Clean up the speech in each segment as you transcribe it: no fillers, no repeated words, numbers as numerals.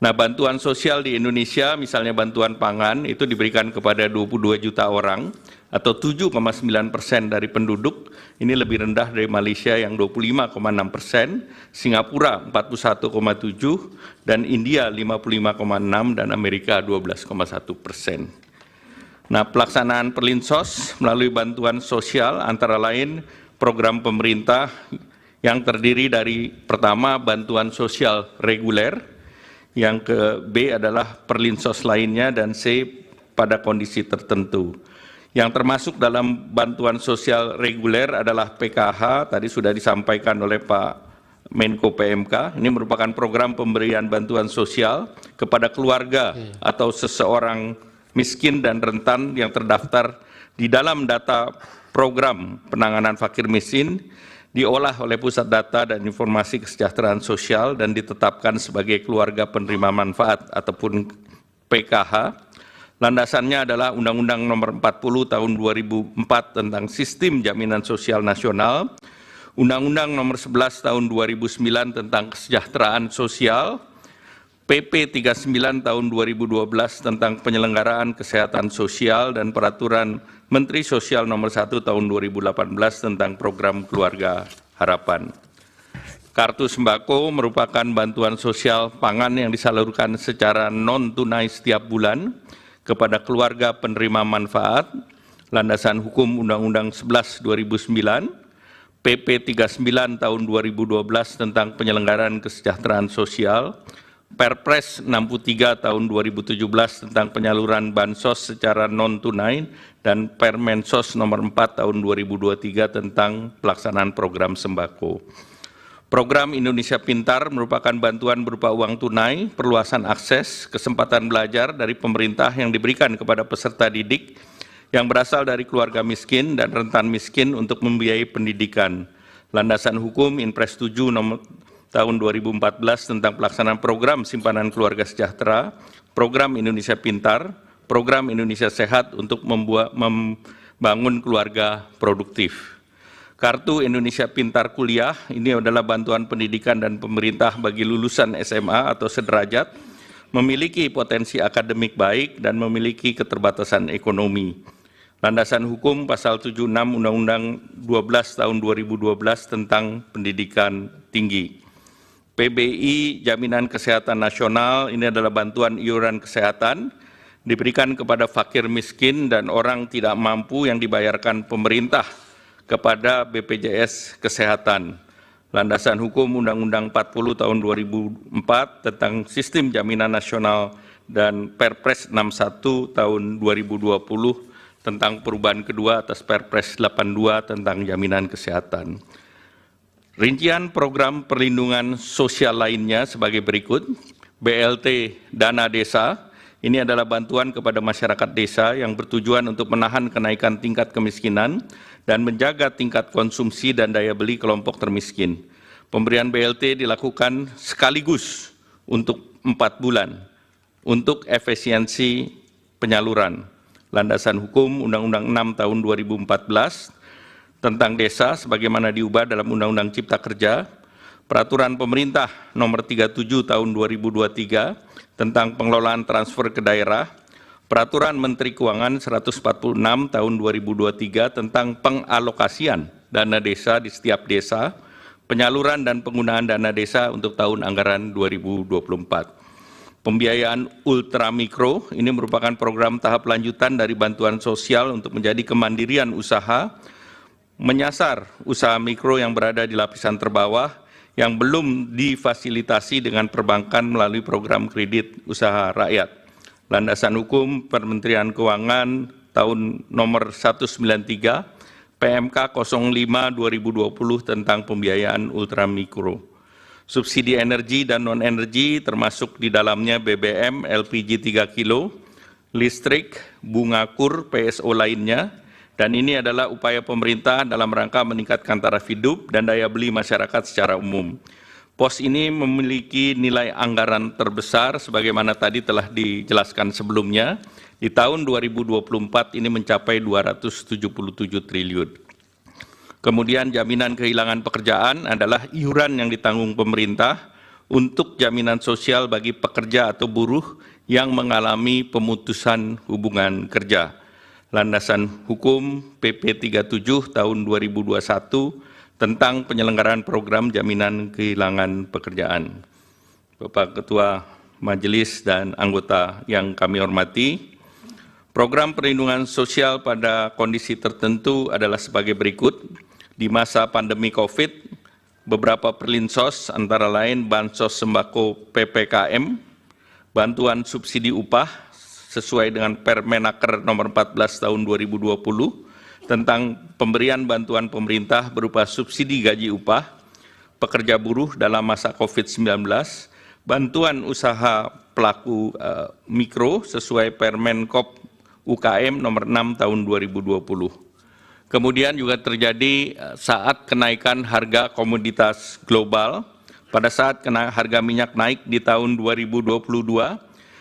Nah, bantuan sosial di Indonesia, misalnya bantuan pangan, itu diberikan kepada 22 juta orang, atau 7,9% dari penduduk. Ini lebih rendah dari Malaysia yang 25,6%, Singapura 41,7%, dan India 55,6%, dan Amerika 12,1%. Nah, pelaksanaan Perlinsos melalui bantuan sosial antara lain program pemerintah yang terdiri dari pertama bantuan sosial reguler, yang ke B adalah Perlinsos lainnya, dan C pada kondisi tertentu. Yang termasuk dalam bantuan sosial reguler adalah PKH, tadi sudah disampaikan oleh Pak Menko PMK. Ini merupakan program pemberian bantuan sosial kepada keluarga atau seseorang miskin dan rentan yang terdaftar di dalam data program penanganan fakir miskin, diolah oleh Pusat Data dan Informasi Kesejahteraan Sosial dan ditetapkan sebagai keluarga penerima manfaat ataupun PKH. Landasannya adalah Undang-Undang Nomor 40 Tahun 2004 tentang Sistem Jaminan Sosial Nasional, Undang-Undang Nomor 11 Tahun 2009 tentang Kesejahteraan Sosial, PP 39 Tahun 2012 tentang Penyelenggaraan Kesehatan Sosial, dan Peraturan Menteri Sosial Nomor 1 Tahun 2018 tentang Program Keluarga Harapan. Kartu sembako merupakan bantuan sosial pangan yang disalurkan secara non-tunai setiap bulan kepada keluarga penerima manfaat, landasan hukum Undang-Undang 11 2009, PP 39 Tahun 2012 tentang Penyelenggaraan Kesejahteraan Sosial, Perpres 63 Tahun 2017 tentang penyaluran bansos secara non-tunai, dan Permensos Nomor 4 Tahun 2023 tentang pelaksanaan program sembako. Program Indonesia Pintar merupakan bantuan berupa uang tunai, perluasan akses, kesempatan belajar dari pemerintah yang diberikan kepada peserta didik yang berasal dari keluarga miskin dan rentan miskin untuk membiayai pendidikan. Landasan hukum Inpres 7 Nomor Tahun 2014 tentang pelaksanaan program simpanan keluarga sejahtera, program Indonesia Pintar, program Indonesia Sehat untuk membangun keluarga produktif. Kartu Indonesia Pintar Kuliah ini adalah bantuan pendidikan dan pemerintah bagi lulusan SMA atau sederajat, memiliki potensi akademik baik dan memiliki keterbatasan ekonomi. Landasan hukum pasal 76 Undang-Undang 12 tahun 2012 tentang pendidikan tinggi. PBI Jaminan Kesehatan Nasional ini adalah bantuan iuran kesehatan diberikan kepada fakir miskin dan orang tidak mampu yang dibayarkan pemerintah kepada BPJS Kesehatan. Landasan hukum Undang-Undang 40 tahun 2004 tentang Sistem Jaminan Nasional dan Perpres 61 tahun 2020 tentang perubahan kedua atas Perpres 82 tentang jaminan kesehatan. Rincian program perlindungan sosial lainnya sebagai berikut. BLT Dana Desa, ini adalah bantuan kepada masyarakat desa yang bertujuan untuk menahan kenaikan tingkat kemiskinan dan menjaga tingkat konsumsi dan daya beli kelompok termiskin. Pemberian BLT dilakukan sekaligus untuk 4 bulan untuk efisiensi penyaluran. Landasan hukum Undang-Undang 6 tahun 2014 tentang desa sebagaimana diubah dalam Undang-Undang Cipta Kerja, Peraturan Pemerintah Nomor 37 Tahun 2023 tentang pengelolaan transfer ke daerah, Peraturan Menteri Keuangan 146 Tahun 2023 tentang pengalokasian dana desa di setiap desa, penyaluran dan penggunaan dana desa untuk tahun anggaran 2024. Pembiayaan ultramikro ini merupakan program tahap lanjutan dari bantuan sosial untuk menjadi kemandirian usaha, menyasar usaha mikro yang berada di lapisan terbawah yang belum difasilitasi dengan perbankan melalui program kredit usaha rakyat. Landasan hukum Kementerian Keuangan tahun nomor 193 PMK 05 2020 tentang pembiayaan ultramikro. Subsidi energi dan non-energi termasuk di dalamnya BBM, LPG 3 kilo, listrik, bunga kur, PSO lainnya, dan ini adalah upaya pemerintah dalam rangka meningkatkan taraf hidup dan daya beli masyarakat secara umum. Pos ini memiliki nilai anggaran terbesar sebagaimana tadi telah dijelaskan sebelumnya. Di tahun 2024 ini mencapai 277 triliun. Kemudian jaminan kehilangan pekerjaan adalah iuran yang ditanggung pemerintah untuk jaminan sosial bagi pekerja atau buruh yang mengalami pemutusan hubungan kerja. Landasan hukum PP 37 tahun 2021 tentang penyelenggaraan program jaminan kehilangan pekerjaan. Bapak Ketua Majelis dan anggota yang kami hormati, program perlindungan sosial pada kondisi tertentu adalah sebagai berikut. Di masa pandemi COVID, beberapa perlinsos antara lain bansos sembako PPKM, bantuan subsidi upah sesuai dengan Permenaker nomor 14 tahun 2020 tentang pemberian bantuan pemerintah berupa subsidi gaji upah pekerja buruh dalam masa COVID-19, bantuan usaha pelaku mikro sesuai Permenkop UKM nomor 6 tahun 2020. Kemudian juga terjadi saat kenaikan harga komoditas global. Pada saat harga minyak naik di tahun 2022,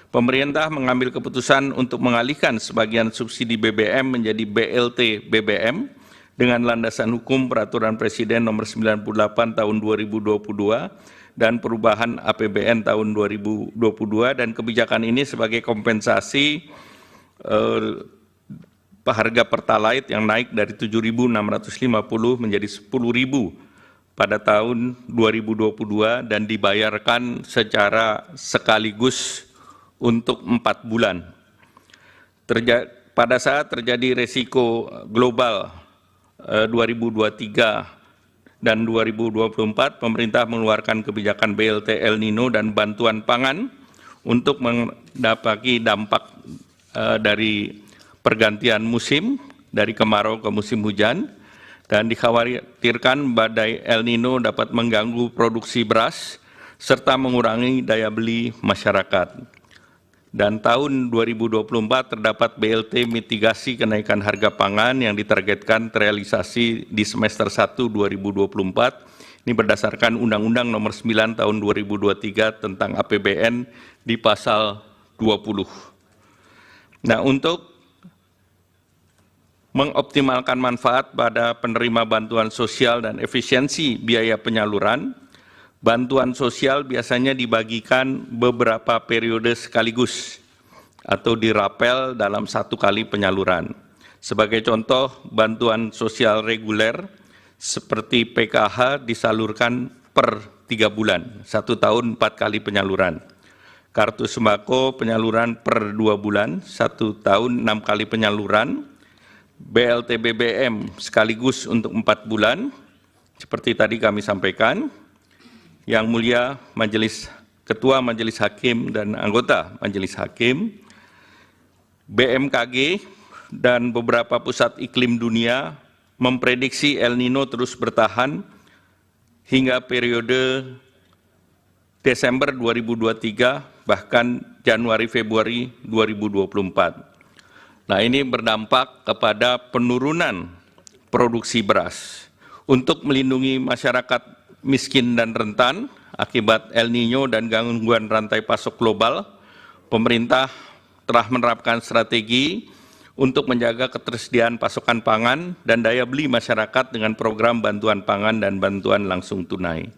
pemerintah mengambil keputusan untuk mengalihkan sebagian subsidi BBM menjadi BLT BBM dengan landasan hukum Peraturan Presiden nomor 98 tahun 2022 dan perubahan APBN tahun 2022, dan kebijakan ini sebagai kompensasi harga Pertalite yang naik dari 7.650 menjadi 10.000 pada tahun 2022 dan dibayarkan secara sekaligus untuk 4 bulan. Pada saat terjadi resiko global 2023 dan 2024, pemerintah mengeluarkan kebijakan BLT El Nino dan bantuan pangan untuk mendapati dampak dari pergantian musim dari kemarau ke musim hujan, dan dikhawatirkan badai El Nino dapat mengganggu produksi beras serta mengurangi daya beli masyarakat. Dan tahun 2024 terdapat BLT mitigasi kenaikan harga pangan yang ditargetkan terrealisasi di semester 1 2024. Ini berdasarkan Undang-Undang Nomor 9 Tahun 2023 tentang APBN di pasal 20. Nah, untuk mengoptimalkan manfaat pada penerima bantuan sosial dan efisiensi biaya penyaluran, bantuan sosial biasanya dibagikan beberapa periode sekaligus atau dirapel dalam satu kali penyaluran. Sebagai contoh, bantuan sosial reguler seperti PKH disalurkan per 3 bulan, 1 tahun 4 kali penyaluran. Kartu sembako penyaluran per 2 bulan, 1 tahun 6 kali penyaluran. BLT BBM sekaligus untuk 4 bulan, seperti tadi kami sampaikan. Yang Mulia Ketua Majelis Hakim dan anggota Majelis Hakim, BMKG dan beberapa pusat iklim dunia memprediksi El Nino terus bertahan hingga periode Desember 2023, bahkan Januari-Februari 2024. Nah, ini berdampak kepada penurunan produksi beras. Untuk melindungi masyarakat miskin dan rentan akibat El Nino dan gangguan rantai pasok global, pemerintah telah menerapkan strategi untuk menjaga ketersediaan pasokan pangan dan daya beli masyarakat dengan program bantuan pangan dan bantuan langsung tunai.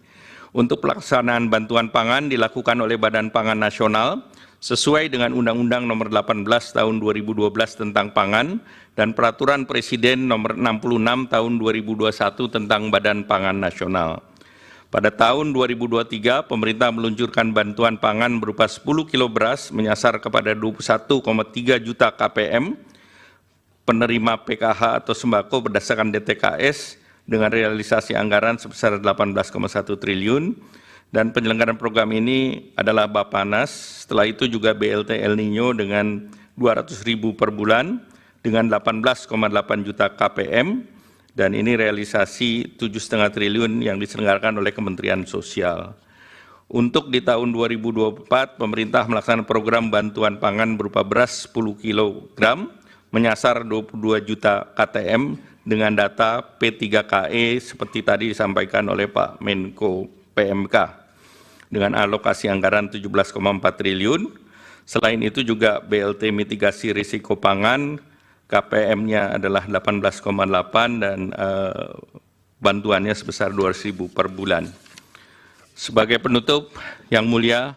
Untuk pelaksanaan bantuan pangan dilakukan oleh Badan Pangan Nasional sesuai dengan Undang-Undang Nomor 18 Tahun 2012 tentang Pangan dan Peraturan Presiden Nomor 66 Tahun 2021 tentang Badan Pangan Nasional. Pada tahun 2023, pemerintah meluncurkan bantuan pangan berupa 10 kilo beras menyasar kepada 21,3 juta KPM penerima PKH atau sembako berdasarkan DTKS dengan realisasi anggaran sebesar 18,1 triliun. Dan penyelenggaraan program ini adalah Bappenas, setelah itu juga BLT El Nino dengan 200.000 per bulan dengan 18,8 juta KPM, dan ini realisasi 7,5 triliun yang diselenggarakan oleh Kementerian Sosial. Untuk di tahun 2024, pemerintah melaksanakan program bantuan pangan berupa beras 10 kg menyasar 22 juta KTM dengan data P3KE seperti tadi disampaikan oleh Pak Menko PMK. Dengan alokasi anggaran 17,4 triliun. Selain itu juga BLT mitigasi risiko pangan, KPM-nya adalah 18,8 dan bantuannya sebesar 200.000 per bulan. Sebagai penutup, yang mulia,